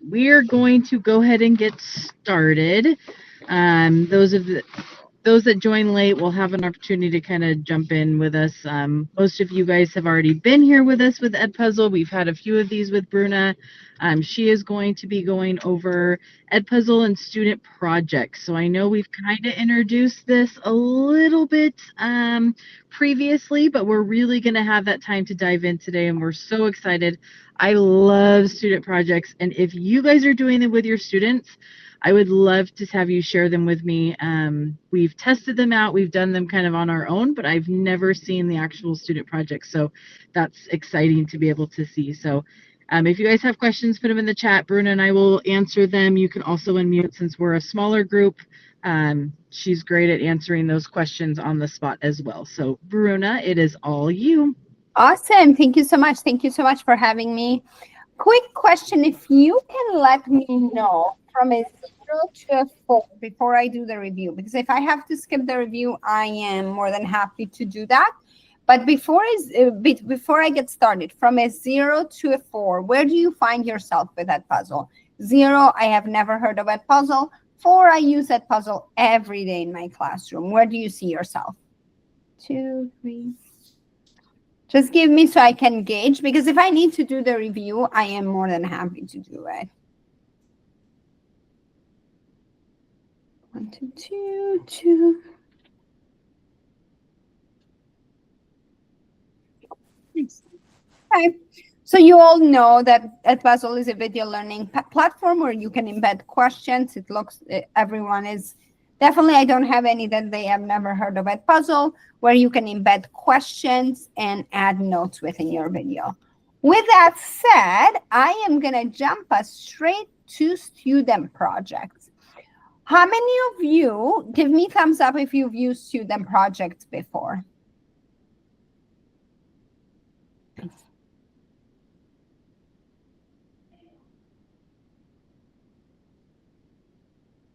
we're going to go ahead and get started. Those that join late will have an opportunity to kind of jump in with us. Most of you guys have already been here with us with Edpuzzle. We've had a few of these with Bruna. She is going to be going over Edpuzzle and student projects. So I know we've kind of introduced this a little bit previously, but we're really going to have that time to dive in today, and we're so excited. I love student projects, and if you guys are doing them with your students, I would love to have you share them with me. We've tested them out. We've done them kind of on our own, but I've never seen the actual student projects. So that's exciting to be able to see. So if you guys have questions, put them in the chat. Bruna and I will answer them. You can also unmute since we're a smaller group. She's great at answering those questions on the spot as well. So Bruna, it is all you. Awesome. Thank you so much. Thank you so much for having me. Quick question. If you can let me know from a 0 to a 4 before I do the review, because if I have to skip the review, I am more than happy to do that. But before I get started, from a 0 to a 4, where do you find yourself with Edpuzzle? 0, I have never heard of Edpuzzle. 4, I use Edpuzzle every day in my classroom. Where do you see yourself? 2, 3. Just give me so I can gauge, because if I need to do the review, I am more than happy to do it. 1, 2, 2, 2. Okay. So you all know that Edpuzzle is a video learning platform where you can embed questions. It looks, everyone is definitely, I don't have any that they have never heard of Edpuzzle, where you can embed questions and add notes within your video. With that said, I am going to jump us straight to student projects. How many of you, give me thumbs up if you've used student projects before?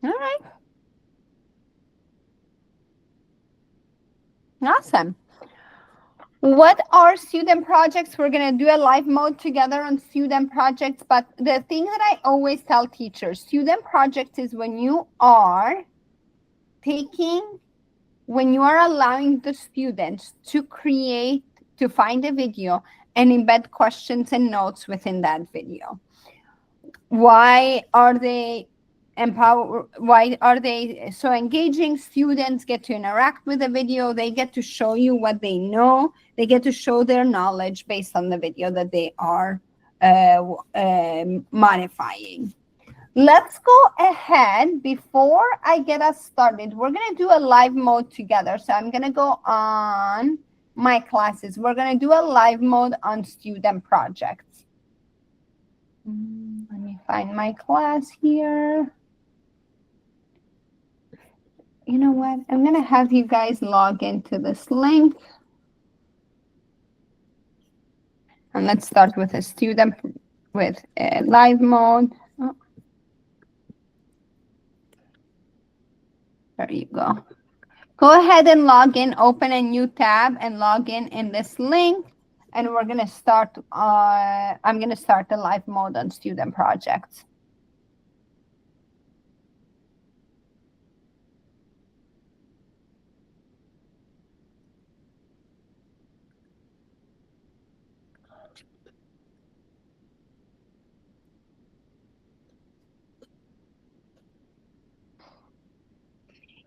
All right. Awesome. What are student projects? We're going to do a live mode together on student projects. But the thing that I always tell teachers, student projects is when you are allowing the students to find a video and embed questions and notes within that video. Why are they so engaging? Students get to interact with the video. They get to show you what they know. They get to show their knowledge based on the video that they are modifying. Let's go ahead. Before I get us started, we're going to do a live mode together. So I'm going to go on my classes. We're going to do a live mode on student projects. Let me find my class here. You know what? I'm going to have you guys log into this link. And let's start with a student with a live mode. Oh. There you go. Go ahead and log in, open a new tab and log in this link. And we're going to start, I'm going to start the live mode on student projects.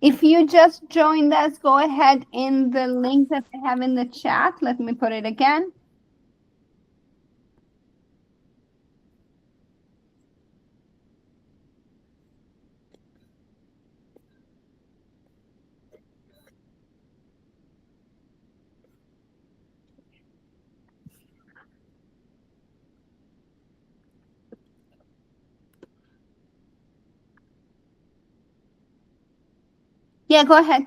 If you just joined us, go ahead in the link that I have in the chat. Let me put it again. Yeah, go ahead.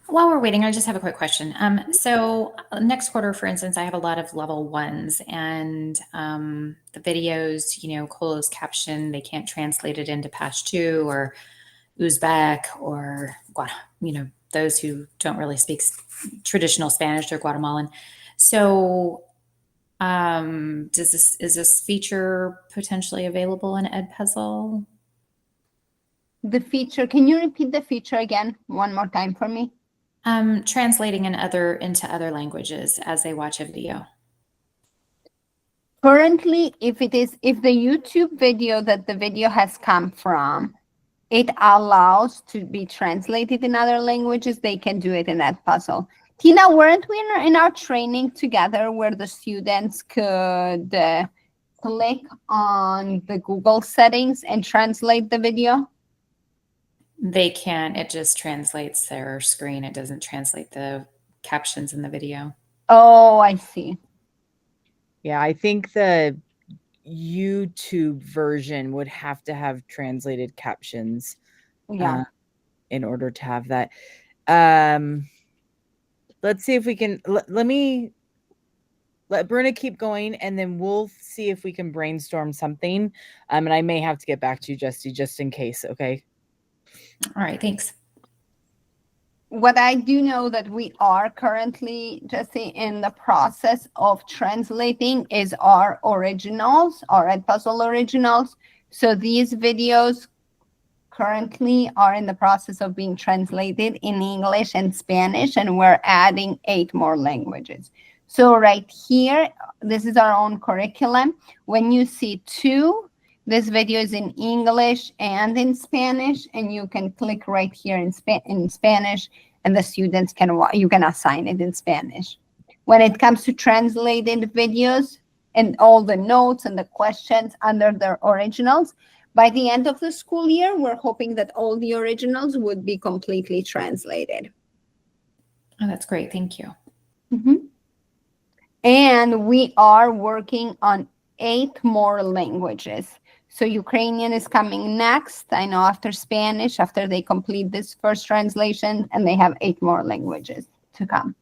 While we're waiting, I just have a quick question. So next quarter, for instance, I have a lot of level 1s, and the videos, closed caption, they can't translate it into Pashto or Uzbek or, those who don't really speak traditional Spanish or Guatemalan. So Is this feature potentially available in Edpuzzle? The feature, can you repeat the feature again one more time for me? Translating into other languages as they watch a video. Currently, if the YouTube video that the video has come from, it allows to be translated in other languages, they can do it in Edpuzzle. Tina, weren't we in our training together where the students could click on the Google settings and translate the video? They can. It just translates their screen. It doesn't translate the captions in the video. Oh, I see. Yeah, I think the YouTube version would have to have translated captions in order to have that. Let's see if we can, let me let Bruna keep going, and then we'll see if we can brainstorm something. And I may have to get back to you, Justy, just in case, okay? All right, thanks. What I do know that we are currently, Jesse, in the process of translating is our originals, our Edpuzzle originals. So these videos currently are in the process of being translated in English and Spanish, and we're adding 8 more languages. So right here, this is our own curriculum. When you see 2, this video is in English and in Spanish, and you can click right here in Spanish, and the students you can assign it in Spanish. When it comes to translated videos and all the notes and the questions under the originals, by the end of the school year, we're hoping that all the originals would be completely translated. Oh, that's great. Thank you. Mm-hmm. And we are working on 8 more languages. So Ukrainian is coming next. I know after Spanish, after they complete this first translation, and they have 8 more languages to come.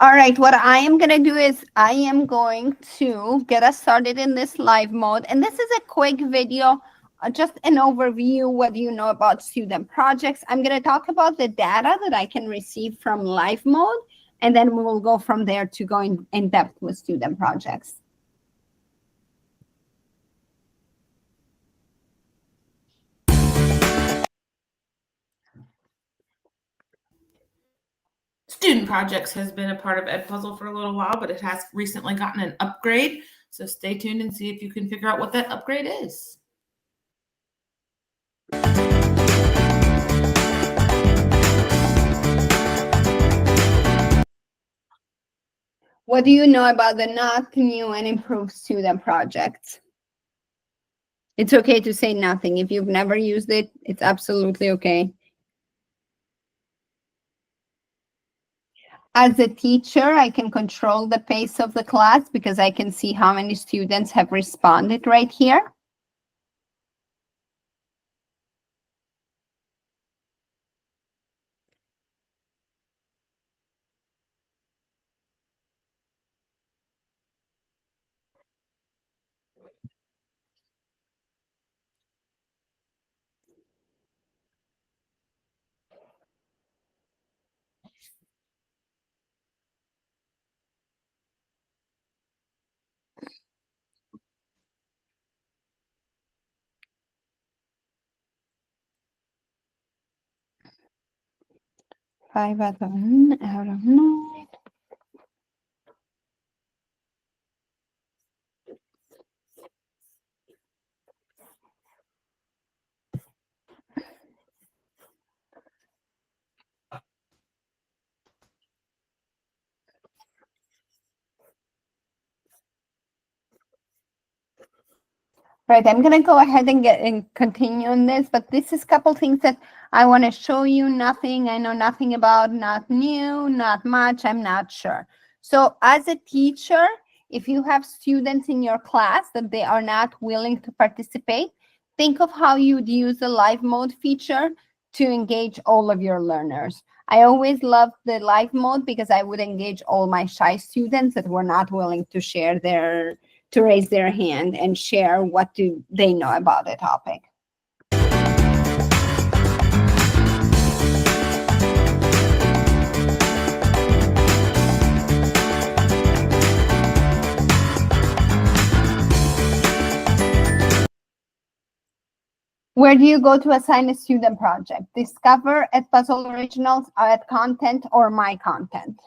All right, what I am going to do is I am going to get us started in this live mode. And this is a quick video, just an overview, what do you know about student projects. I'm going to talk about the data that I can receive from live mode, and then we will go from there to going in depth with student projects. Student Projects has been a part of Edpuzzle for a little while, but it has recently gotten an upgrade. So stay tuned and see if you can figure out what that upgrade is. What do you know about the not new and improved student projects? It's okay to say nothing. If you've never used it, it's absolutely okay. As a teacher, I can control the pace of the class because I can see how many students have responded right here. Five out of 9. Right, I'm going to go ahead and continue on this, but this is a couple things that I want to show you. Nothing, I know nothing about, not new, not much, I'm not sure. So as a teacher, if you have students in your class that they are not willing to participate, think of how you'd use the live mode feature to engage all of your learners. I always loved the live mode because I would engage all my shy students that were not willing to share to raise their hand and share what do they know about the topic. Where do you go to assign a student project? Discover, Edpuzzle Originals, Add Content, or My Content?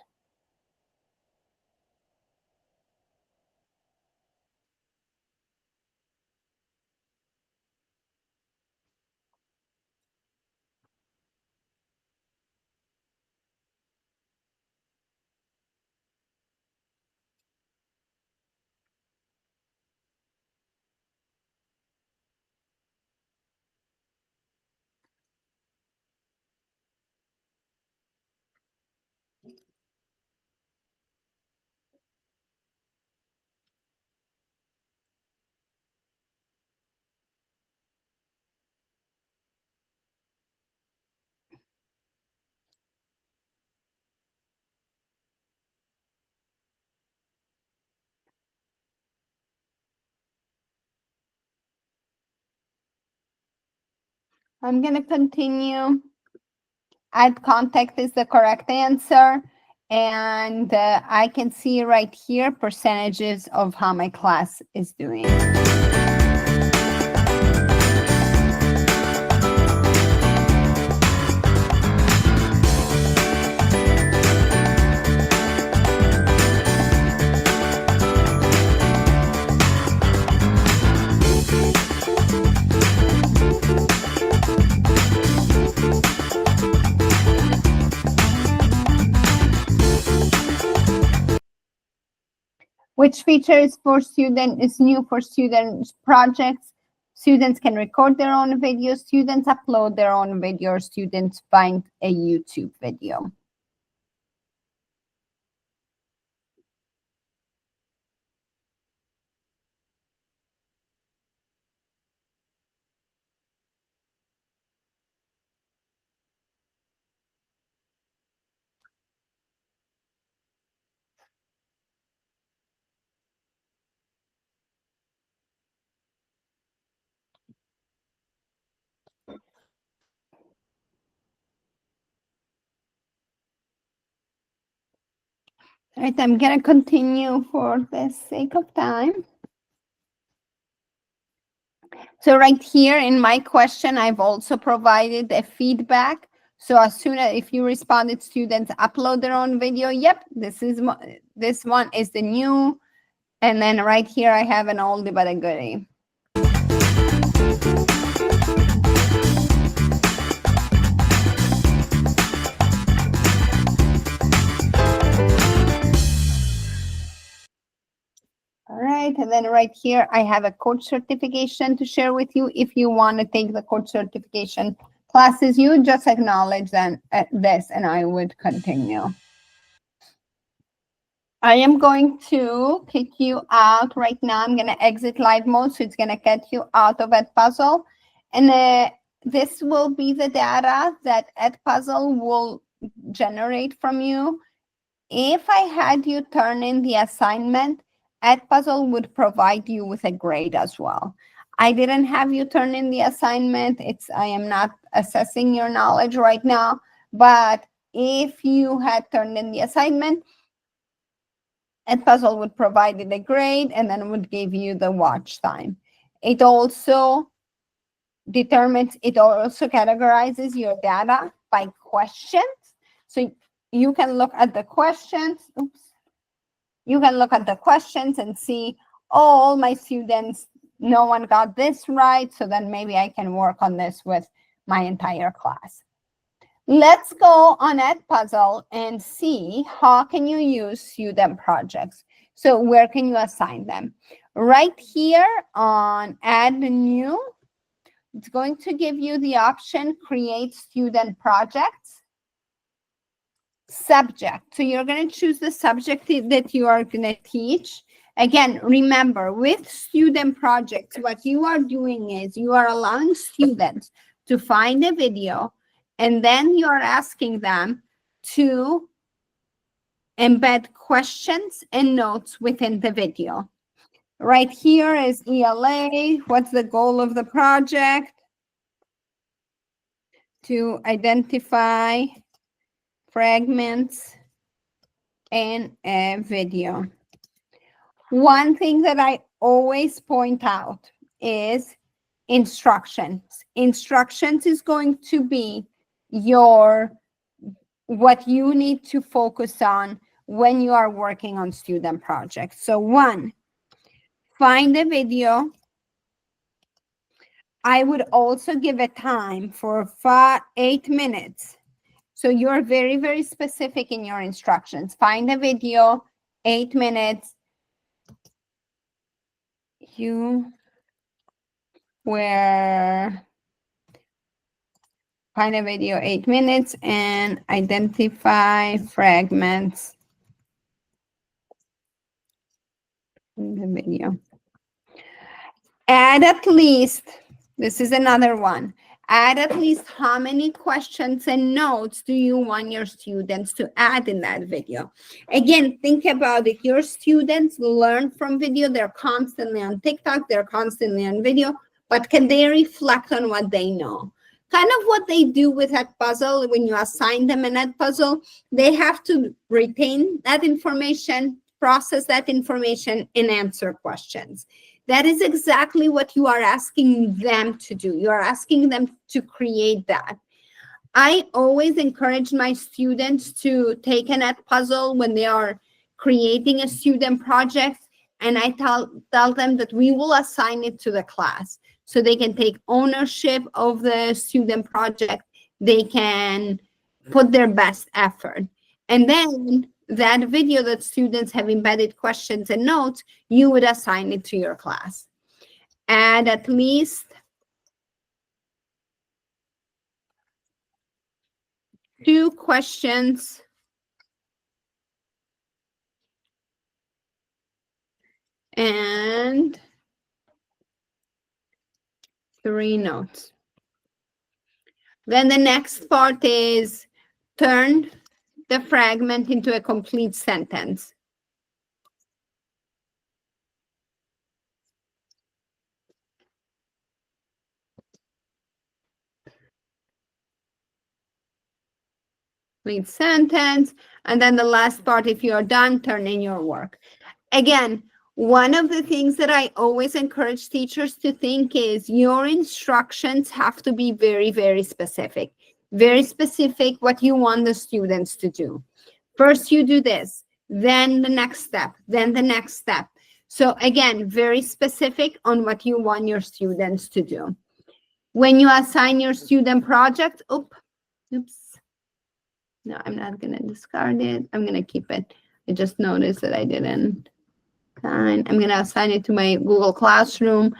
I'm going to continue. Add contact is the correct answer. And I can see right here percentages of how my class is doing. Which feature is new for student projects? Students can record their own videos, students upload their own video, students find a YouTube video. All right, I'm going to continue for the sake of time. So right here in my question, I've also provided a feedback. So as soon as if you responded, students upload their own video. Yep, this one is the new. And then right here, I have an oldie but a goodie. All right, and then right here, I have a coach certification to share with you. If you want to take the coach certification classes, you just acknowledge this and I would continue. I am going to kick you out right now. I'm going to exit live mode, so it's going to get you out of Edpuzzle. And this will be the data that Edpuzzle will generate from you. If I had you turn in the assignment, Edpuzzle would provide you with a grade as well. I didn't have you turn in the assignment. I am not assessing your knowledge right now, but if you had turned in the assignment, Edpuzzle would provide you the grade and then would give you the watch time. It also categorizes your data by questions. So you can look at the questions. Oops. You can look at the questions and see, oh, all my students, no one got this right. So then maybe I can work on this with my entire class. Let's go on Edpuzzle and see how can you use student projects. So where can you assign them? Right here on Add New, it's going to give you the option Create Student Projects. Subject. So you're going to choose the subject that you are going to teach. Again, remember, with student projects, what you are doing is you are allowing students to find a video, and then you are asking them to embed questions and notes within the video. Right here is ELA. What's the goal of the project? To identify fragments in a video. One thing that I always point out is instructions. Instructions is going to be your what you need to focus on when you are working on student projects. So 1, find a video. I would also give a time for 8 minutes. So you're very, very specific in your instructions. Find a video, 8 minutes. You were find a video, 8 minutes, and identify fragments in the video. Add at least, this is another one, add at least how many questions and notes do you want your students to add in that video? Again, think about it. Your students learn from video. They're constantly on TikTok. They're constantly on video. But can they reflect on what they know? Kind of what they do with Edpuzzle. When you assign them an Edpuzzle, they have to retain that information, process that information, and answer questions. That is exactly what you are asking them to do. You are asking them to create that. I always encourage my students to take an Edpuzzle when they are creating a student project, and I tell them that we will assign it to the class so they can take ownership of the student project. They can put their best effort. And then that video that students have embedded questions and notes, you would assign it to your class. Add at least 2 questions and 3 notes. Then the next part is turn the fragment into a complete sentence. Complete sentence. And then the last part, if you're done, turn in your work. Again, one of the things that I always encourage teachers to think is your instructions have to be very, very specific. Very specific what you want the students to do. First, you do this, then the next step, then the next step. So again, very specific on what you want your students to do. When you assign your student project, oops. No, I'm not going to discard it. I'm going to keep it. I just noticed that I didn't. I'm going to assign it to my Google Classroom.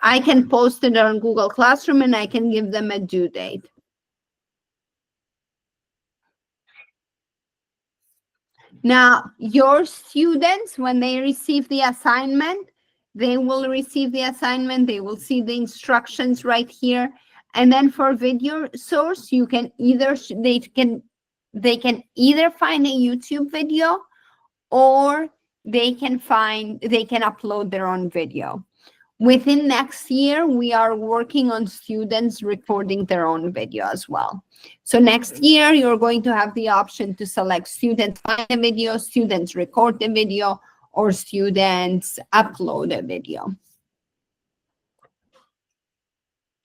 I can post it on Google Classroom and I can give them a due date. Now, your students, when they receive the assignment, they will receive the assignment. They will see the instructions right here. And then for video source, you can either, they can either find a YouTube video or they can upload their own video. Within next year, we are working on students recording their own video as well. So next year, you're going to have the option to select students find a video, students record the video, or students upload a video.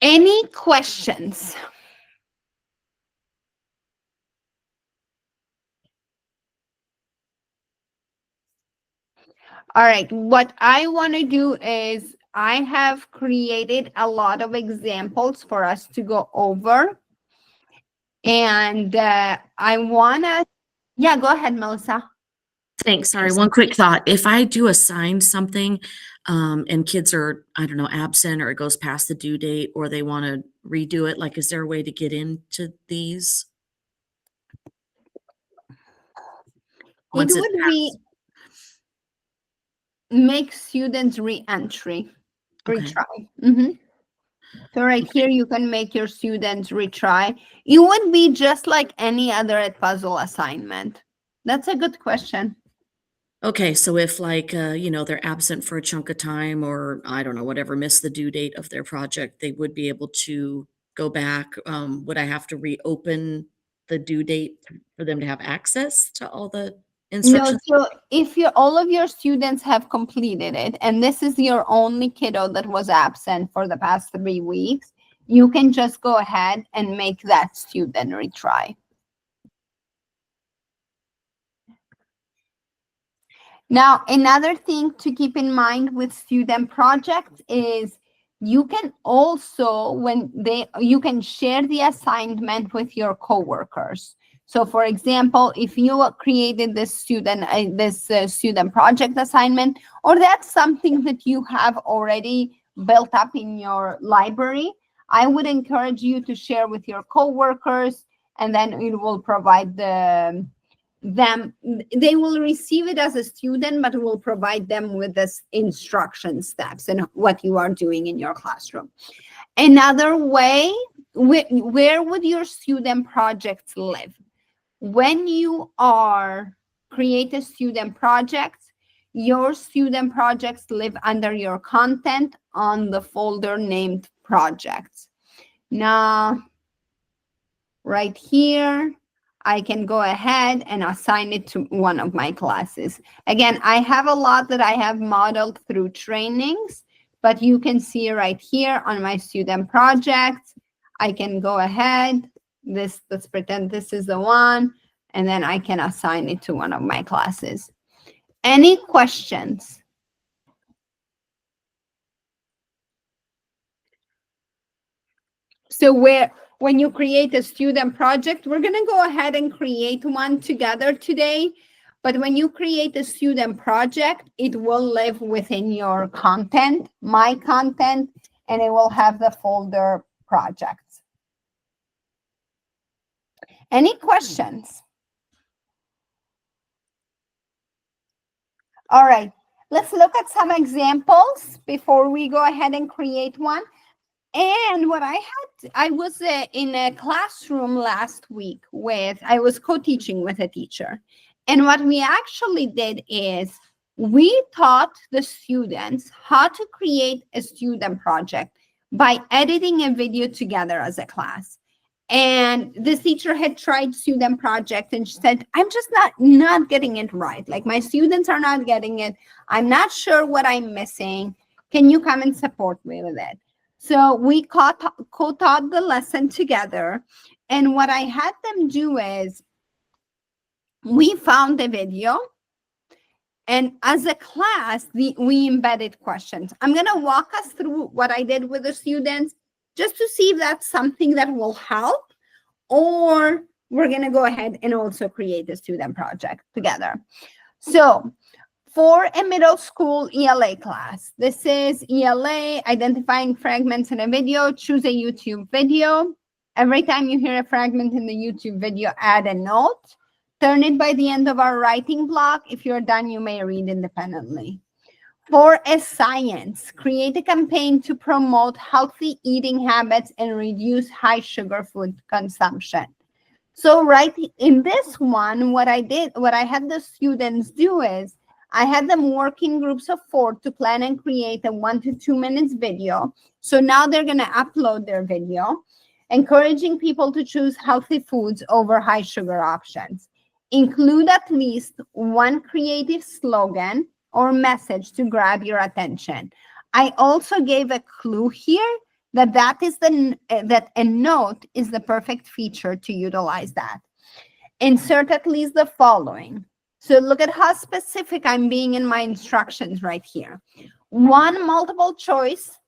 Any questions? All right, what I want to do is I have created a lot of examples for us to go over. And I want to, yeah, go ahead, Melissa. Thanks. Sorry, one quick thought. If I do assign something and kids are, I don't know, absent or it goes past the due date or they want to redo it, like, is there a way to get into these? It would be make students re-entry, retry. Mm-hmm. So right here, you can make your students retry. It would be just like any other Edpuzzle assignment. That's a good question. Okay, so if like, they're absent for a chunk of time or I don't know, whatever, miss the due date of their project, they would be able to go back. Would I have to reopen the due date for them to have access to all the instructions? so if all of your students have completed it, and this is your only kiddo that was absent for the past 3 weeks, you can just go ahead and make that student retry. Now, another thing to keep in mind with student projects is you can also, you can share the assignment with your coworkers. So for example, if you created this student project assignment, or that's something that you have already built up in your library, I would encourage you to share with your coworkers, and then it will provide they will receive it as a student, but it will provide them with this instruction steps and what you are doing in your classroom. Another way, where would your student projects live? When you create a student project, your student projects live under your content on the folder named projects. Now, right here, I can go ahead and assign it to one of my classes. Again, I have a lot that I have modeled through trainings, but you can see right here on my student projects, I can go ahead, let's pretend this is the one, and then I can assign it to one of my classes. Any questions? So when you create a student project, we're going to go ahead and create one together today. But when you create a student project, it will live within your content, my content, and it will have the folder projects. Any questions? All right, let's look at some examples before we go ahead and create one. And what I was in a classroom last week I was co-teaching with a teacher. And what we actually did is we taught the students how to create a student project by editing a video together as a class. And this teacher had tried student project and she said, I'm just not getting it right. Like my students are not getting it. I'm not sure what I'm missing. Can you come and support me with it? So we co-taught the lesson together. And what I had them do is we found a video. And as a class, we embedded questions. I'm going to walk us through what I did with the students just to see if that's something that will help, or we're going to go ahead and also create a student project together. So for a middle school ELA class, this is ELA, identifying fragments in a video, choose a YouTube video. Every time you hear a fragment in the YouTube video, add a note. Turn it by the end of our writing block. If you're done, you may read independently. For a science, create a campaign to promote healthy eating habits and reduce high sugar food consumption. So right in this one, what I had the students do is I had them work in groups of 4 to plan and create a 1 to 2 minutes video. So now they're going to upload their video, encouraging people to choose healthy foods over high sugar options. Include at least one creative slogan or message to grab your attention. I also gave a clue here that a note is the perfect feature to utilize that. Insert at least the following. So look at how specific I'm being in my instructions right here. One multiple choice,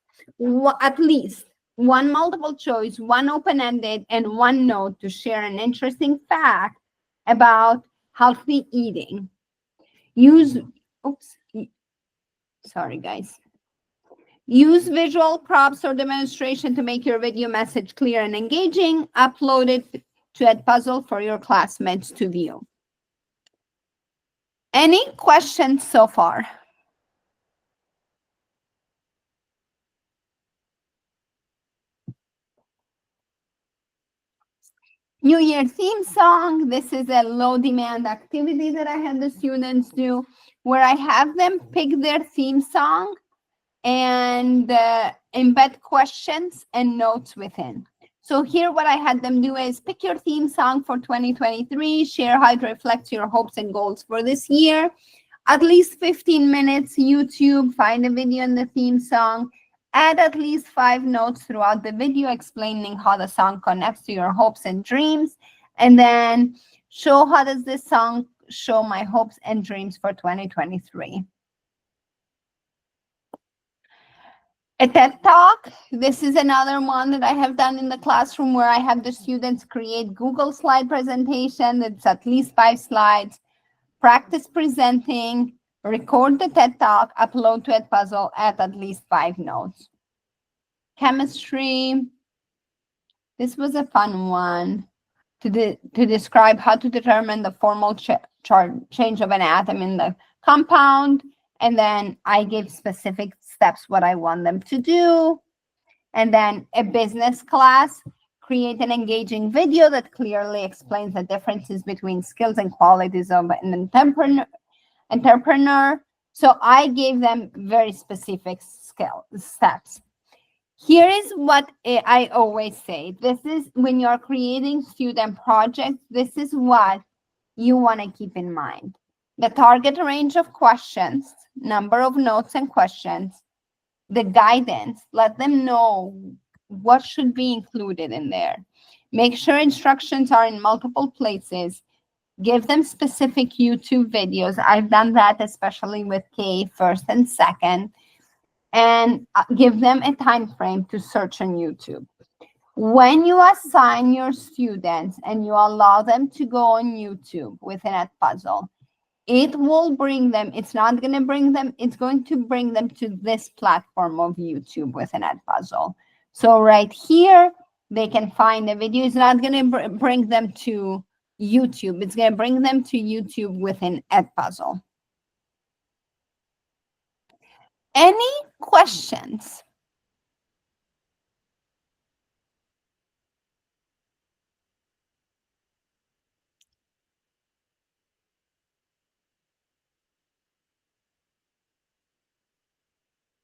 at least one multiple choice, one open-ended, and one note to share an interesting fact about healthy eating. Sorry guys. Use visual props or demonstration to make your video message clear and engaging. Upload it to Edpuzzle for your classmates to view. Any questions so far? New Year theme song. This is a low demand activity that I had the students do where I have them pick their theme song and embed questions and notes within. So here what I had them do is pick your theme song for 2023, share how it reflects your hopes and goals for this year. At least 15 minutes, YouTube, find a video in the theme song, add at least 5 notes throughout the video explaining how the song connects to your hopes and dreams, and then show how does this song show my hopes and dreams for 2023. A TED Talk. This is another one that I have done in the classroom where I have the students create Google slide presentation. It's at least 5 slides. Practice presenting, record the TED Talk, upload to Edpuzzle at least 5 notes. Chemistry. This was a fun one to describe how to determine the formal change of an atom in the compound. And then I gave specific steps what I want them to do. And then a business class, create an engaging video that clearly explains the differences between skills and qualities of an entrepreneur. So I gave them very specific steps. Here is what I always say. This is when you're creating student projects, this is what you want to keep in mind. The target range of questions, number of notes and questions, the guidance, let them know what should be included in there. Make sure instructions are in multiple places. Give them specific YouTube videos. I've done that especially with K, first and second. And give them a time frame to search on YouTube. When you assign your students and you allow them to go on YouTube within Edpuzzle, it will bring them, it's not going to bring them, it's going to bring them to this platform of YouTube within Edpuzzle. So right here, they can find a video. It's not going to bring them to YouTube. It's going to bring them to YouTube within Edpuzzle. Any questions?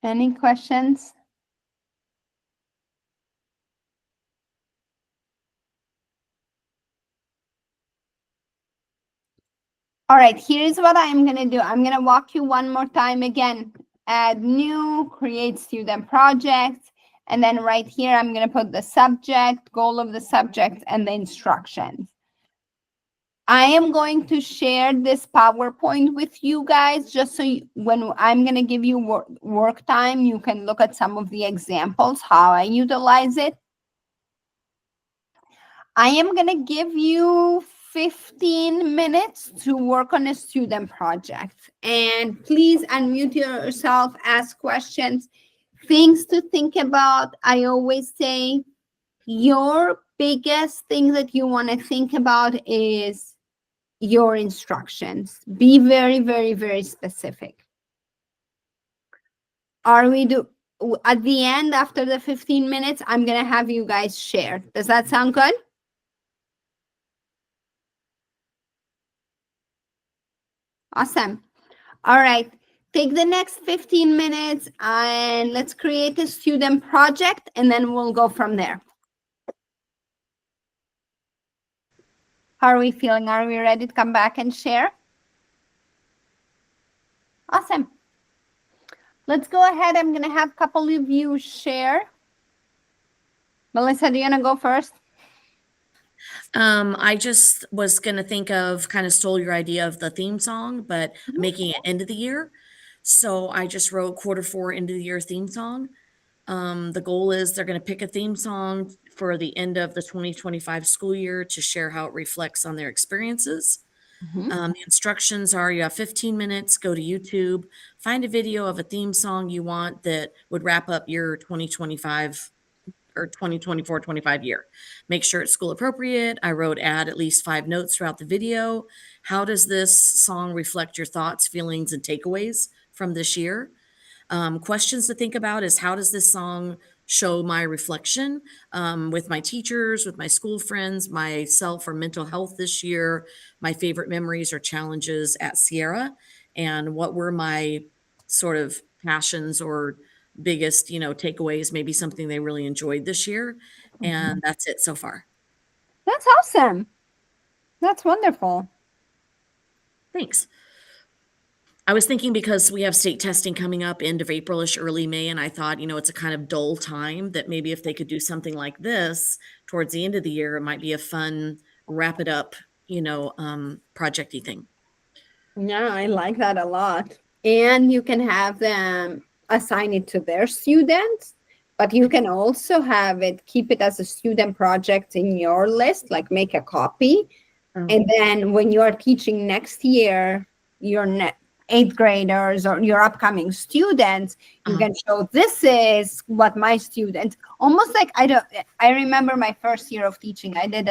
Any questions? All right, here's what I'm going to do. I'm going to walk you one more time again. Add new, create student projects. And then right here, I'm going to put the subject, goal of the subject, and the instructions. I am going to share this PowerPoint with you guys just so when I'm going to give you work time, you can look at some of the examples, how I utilize it. I am going to give you 15 minutes to work on a student project. And please unmute yourself, ask questions, things to think about. I always say your biggest thing that you want to think about is your instructions. Be very, very, very specific. At the end, after the 15 minutes, I'm going to have you guys share. Does that sound good? Awesome. All right. Take the next 15 minutes and let's create a student project and then we'll go from there. How are we feeling? Are we ready to come back and share? Awesome. Let's go ahead. I'm going to have a couple of you share. Melissa, do you want to go first? I just was going to think of, kind of stole your idea of the theme song, but making it end of the year. So I just wrote Q4 end of the year theme song. The goal is they're going to pick a theme song for the end of the 2025 school year to share how it reflects on their experiences. The instructions are you have 15 minutes, go to YouTube, find a video of a theme song you want that would wrap up your 2025 or 2024-25 year. Make sure it's school appropriate. I wrote add at least 5 notes throughout the video. How does this song reflect your thoughts, feelings, and takeaways from this year? Questions to think about is how does this song show my reflection with my teachers, with my school friends, myself or mental health this year, my favorite memories or challenges at Sierra, and what were my sort of passions or biggest, takeaways, maybe something they really enjoyed this year. And that's it so far. That's awesome. That's wonderful. Thanks. I was thinking because we have state testing coming up end of Aprilish, early May, and I thought, it's a kind of dull time that maybe if they could do something like this towards the end of the year, it might be a fun wrap it up, projecty thing. Yeah, I like that a lot. And you can have them assign it to their students, but you can also keep it as a student project in your list, like make a copy. And then when you are teaching next year, your 8th graders or your upcoming students, you can show this is what my students, almost like I remember my first year of teaching, I did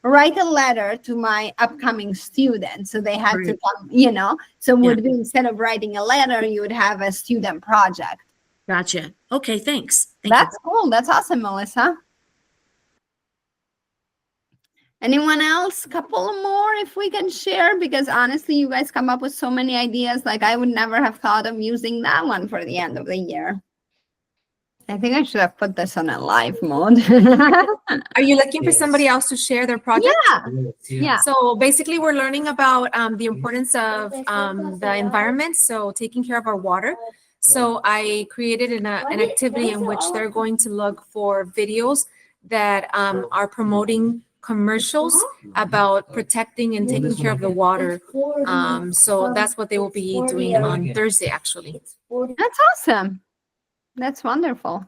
write a letter to my upcoming students. So they had to come, so would be instead of writing a letter, you would have a student project. Gotcha. Okay, thanks. That's cool. That's awesome, Melissa. Anyone else? A couple more if we can share, because honestly, you guys come up with so many ideas. Like I would never have thought of using that one for the end of the year. I think I should have put this on a live mode. Are you looking for somebody else to share their project? Yeah. So basically, we're learning about the importance of the environment, so taking care of our water. So I created an activity in which they're going to look for videos that are promoting commercials about protecting and taking care of the water. So that's what they will be doing on Thursday, actually. That's awesome. That's wonderful.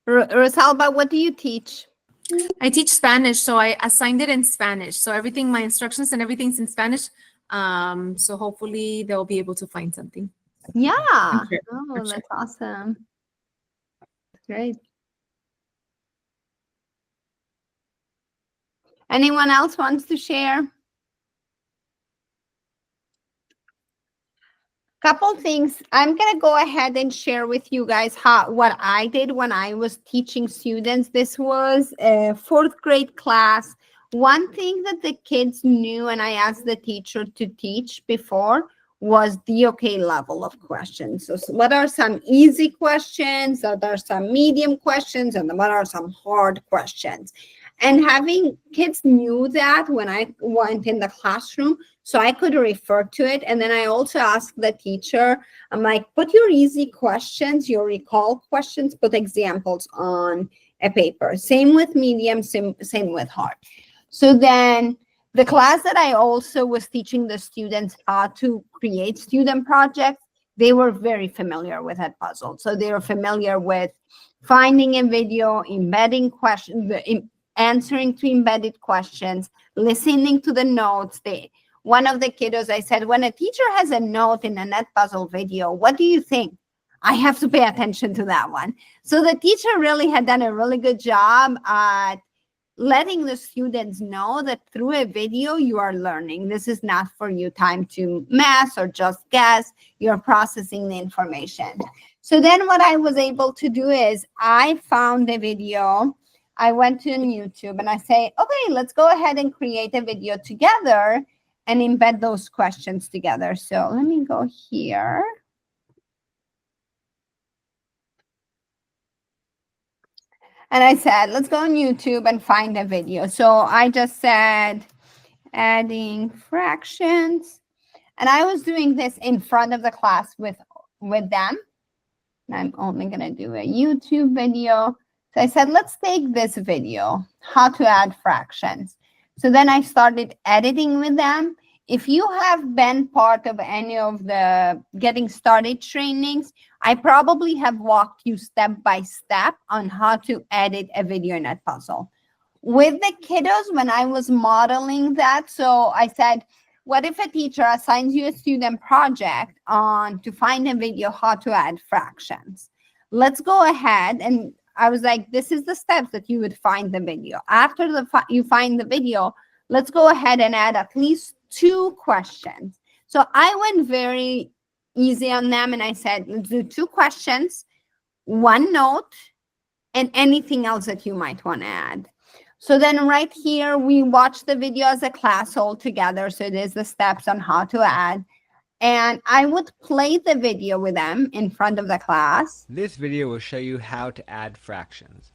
Rosalba, what do you teach? I teach Spanish, so I assigned it in Spanish. So everything, my instructions and everything's in Spanish. So hopefully they'll be able to find something. Yeah. Sure. Oh, that's awesome. Great. Anyone else wants to share? Couple things. I'm gonna go ahead and share with you guys what I did when I was teaching students. This was a 4th grade class. One thing that the kids knew, and I asked the teacher to teach before, was the okay level of questions. So what are some easy questions? What are some medium questions? And what are some hard questions? And having kids knew that when I went in the classroom, so I could refer to it. And then I also asked the teacher, I'm like, put your easy questions, your recall questions, put examples on a paper. Same with medium, same with hard. So then the class that I also was teaching the students how to create student projects, they were very familiar with Edpuzzle. So they were familiar with finding a video, embedding questions, answering to embedded questions, listening to the notes. One of the kiddos, I said, when a teacher has a note in an Edpuzzle video, what do you think? I have to pay attention to that one. So the teacher really had done a really good job at letting the students know that through a video, you are learning. This is not for you time to mess or just guess. You're processing the information. So then what I was able to do is I found a video. I went to YouTube and I say, okay, let's go ahead and create a video together and embed those questions together. So let me go here. And I said, let's go on YouTube and find a video. So I just said, adding fractions. And I was doing this in front of the class with them. And I'm only going to do a YouTube video. So I said, let's take this video, how to add fractions. So then I started editing with them. If you have been part of any of the getting started trainings, I probably have walked you step by step on how to edit a video in Edpuzzle. With the kiddos, when I was modeling that, so I said, what if a teacher assigns you a student project on to find a video how to add fractions? Let's go ahead, and I was like, this is the steps that you would find the video. After you find the video, let's go ahead and add at least 2 questions. So I went very easy on them and I said, let's do 2 questions, 1 note, and anything else that you might want to add. So then right here, we watch the video as a class all together. So there's the steps on how to add. And I would play the video with them in front of the class. This video will show you how to add fractions.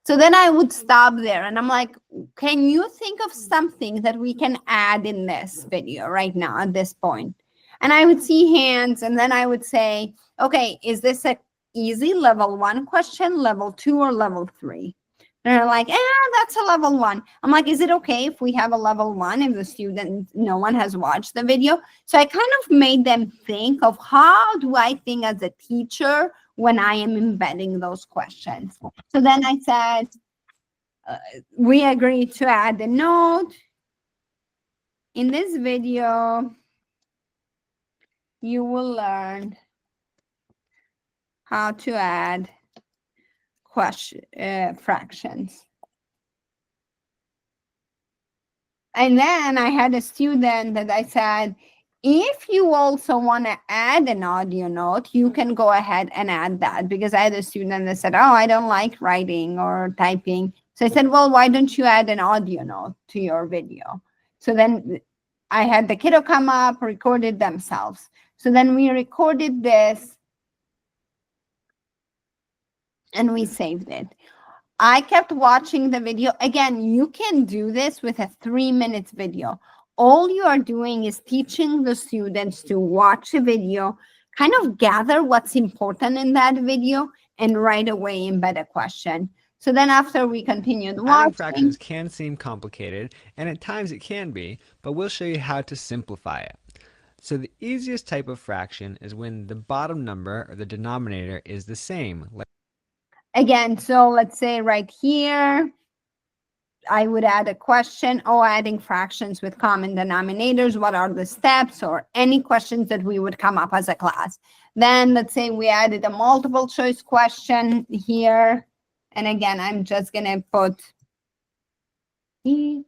So then I would stop there and I'm like, can you think of something that we can add in this video right now at this point? And I would see hands and then I would say, okay, is this a easy level 1 question, level 2, or level 3? They're like, that's a level 1. I'm like, is it okay if we have a level 1 if the student, no one has watched the video? So I kind of made them think of how do I think as a teacher when I am embedding those questions. So then I said, we agreed to add a note. In this video, you will learn how to add fractions. And then I had a student that I said, if you also want to add an audio note, you can go ahead and add that, because I had a student that said, oh, I don't like writing or typing. So I said, well, why don't you add an audio note to your video? So then I had the kiddo come up, recorded themselves. So then we recorded this and we saved it. I kept watching the video. Again, you can do this with a 3-minute video. All you are doing is teaching the students to watch a video, kind of gather what's important in that video, and right away embed a question. So then after we continued Adding watching, fractions can seem complicated, and at times it can be, but we'll show you how to simplify it. So the easiest type of fraction is when the bottom number, or the denominator, is the same. again, so let's say right here, I would add a question, adding fractions with common denominators, what are the steps, or any questions that we would come up as a class. Then let's say we added a multiple choice question here. And again, I'm just going to put E.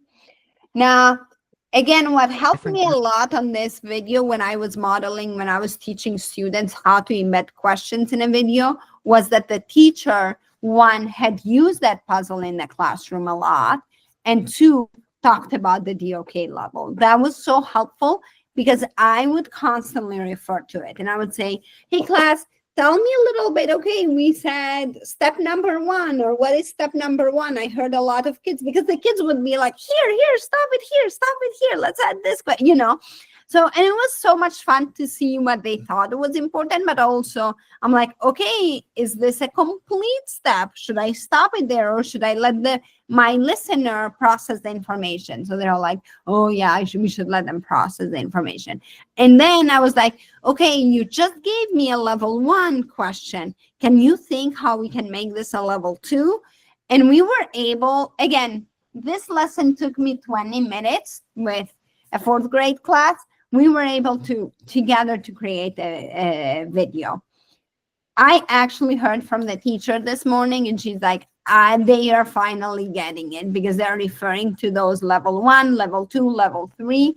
Now, again, what helped me a lot on this video when I was modeling, when I was teaching students how to embed questions in a video, was that the teacher, 1, had used Edpuzzle in the classroom a lot, and 2, talked about the DOK level. That was so helpful because I would constantly refer to it. And I would say, hey, class, tell me a little bit. Okay, we said step number 1, or what is step number 1? I heard a lot of kids, because the kids would be like, here, stop it here. Let's add this, but So, and it was so much fun to see what they thought was important, but also I'm like, okay, is this a complete step? Should I stop it there, or should I let my listener process the information? So they're like, oh yeah, we should let them process the information. And then I was like, okay, you just gave me a level 1 question. Can you think how we can make this a level 2? And we were able, again, this lesson took me 20 minutes with a 4th grade class. We were able to together to create a video. I actually heard from the teacher this morning, and she's like, they are finally getting it, because they're referring to those level 1, level 2, level 3.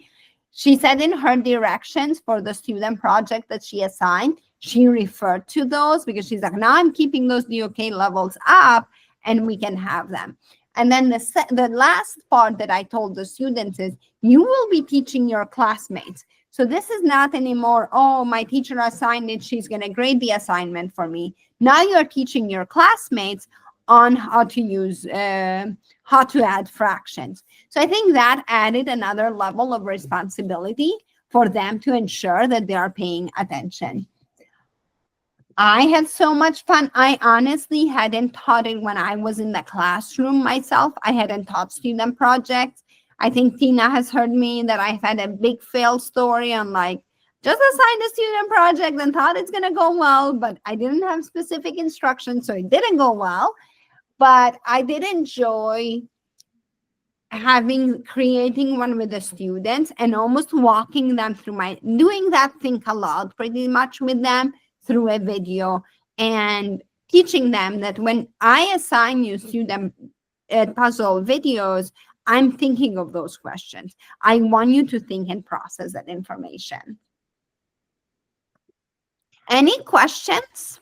She said in her directions for the student project that she assigned, she referred to those, because she's like, now I'm keeping those DOK levels up and we can have them. And then the last part that I told the students is, you will be teaching your classmates. So this is not anymore, oh, my teacher assigned it, she's going to grade the assignment for me. Now you're teaching your classmates on how to use, how to add fractions. So I think that added another level of responsibility for them to ensure that they are paying attention. I had so much fun. I honestly hadn't taught it when I was in the classroom myself. I hadn't taught student projects. I think Tina has heard me that I've had a big fail story on like, just assigned a student project and thought it's going to go well, but I didn't have specific instructions, so it didn't go well. But I did enjoy creating one with the students and almost walking them through doing that think aloud pretty much with them through a video, and teaching them that when I assign you student puzzle videos, I'm thinking of those questions. I want you to think and process that information. Any questions?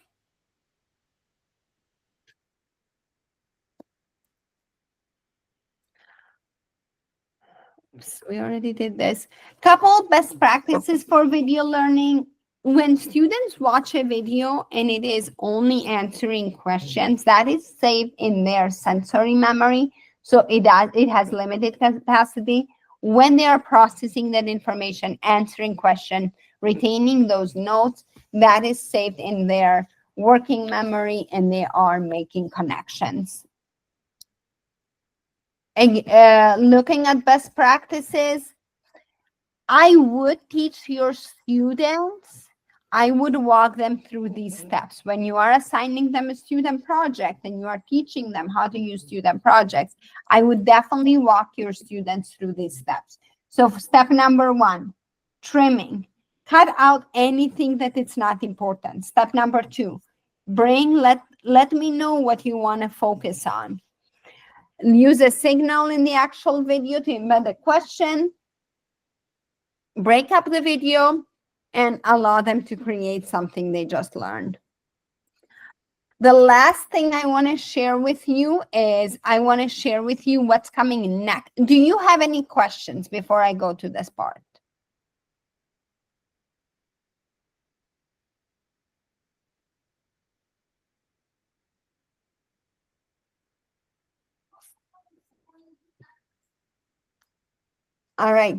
Oops, we already did this. Couple best practices for video learning. When students watch a video and it is only answering questions, that is saved in their sensory memory. So it has limited capacity. When they are processing that information, answering questions, retaining those notes, that is saved in their working memory and they are making connections. Looking at best practices, I would teach your students, I would walk them through these steps. When you are assigning them a student project and you are teaching them how to use student projects, I would definitely walk your students through these steps. So step number 1, trimming. Cut out anything that it's not important. Step number 2, let me know what you want to focus on. Use a signal in the actual video to embed a question. Break up the video and allow them to create something they just learned. The last thing I want to share with you is I want to share with you what's coming next. Do you have any questions before I go to this part? All right.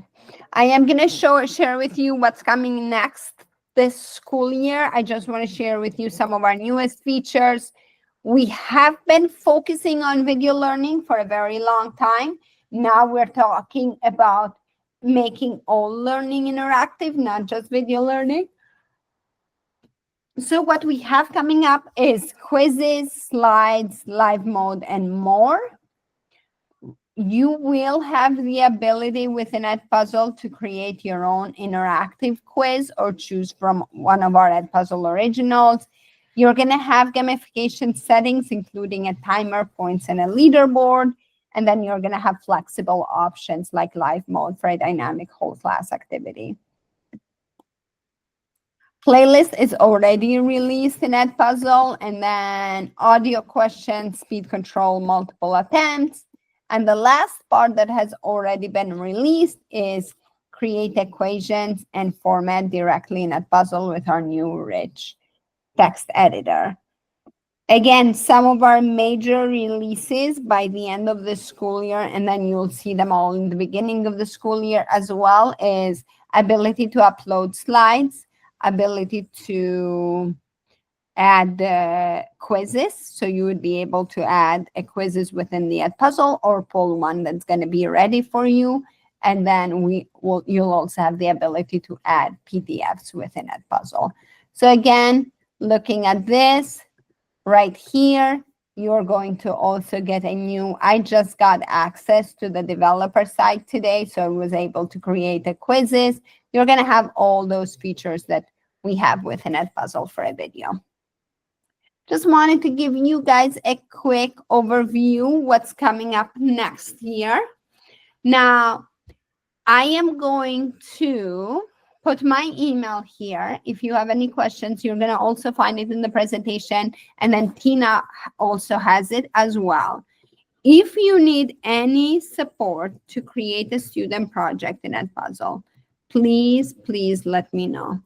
I am going to share with you what's coming next this school year. I just want to share with you some of our newest features. We have been focusing on video learning for a very long time. Now we're talking about making all learning interactive, not just video learning. So what we have coming up is quizzes, slides, live mode, and more. You will have the ability within Edpuzzle to create your own interactive quiz or choose from one of our Edpuzzle originals. You're going to have gamification settings, including a timer, points, and a leaderboard. And then you're going to have flexible options like live mode for a dynamic whole class activity. Playlist is already released in Edpuzzle, and then audio questions, speed control, multiple attempts. And the last part that has already been released is create equations and format directly in Edpuzzle with our new rich text editor. Again, some of our major releases by the end of the school year, and then you'll see them all in the beginning of the school year as well, is ability to upload slides, ability to add quizzes. So you would be able to add quizzes within the Edpuzzle or pull one that's going to be ready for you. And then you'll also have the ability to add PDFs within Edpuzzle. So again, looking at this right here, you're going to also get I just got access to the developer site today, so I was able to create the quizzes. You're going to have all those features that we have within Edpuzzle for a video. Just wanted to give you guys a quick overview what's coming up next year. Now, I am going to put my email here. If you have any questions, you're going to also find it in the presentation. And then Tina also has it as well. If you need any support to create a student project in Edpuzzle, please let me know.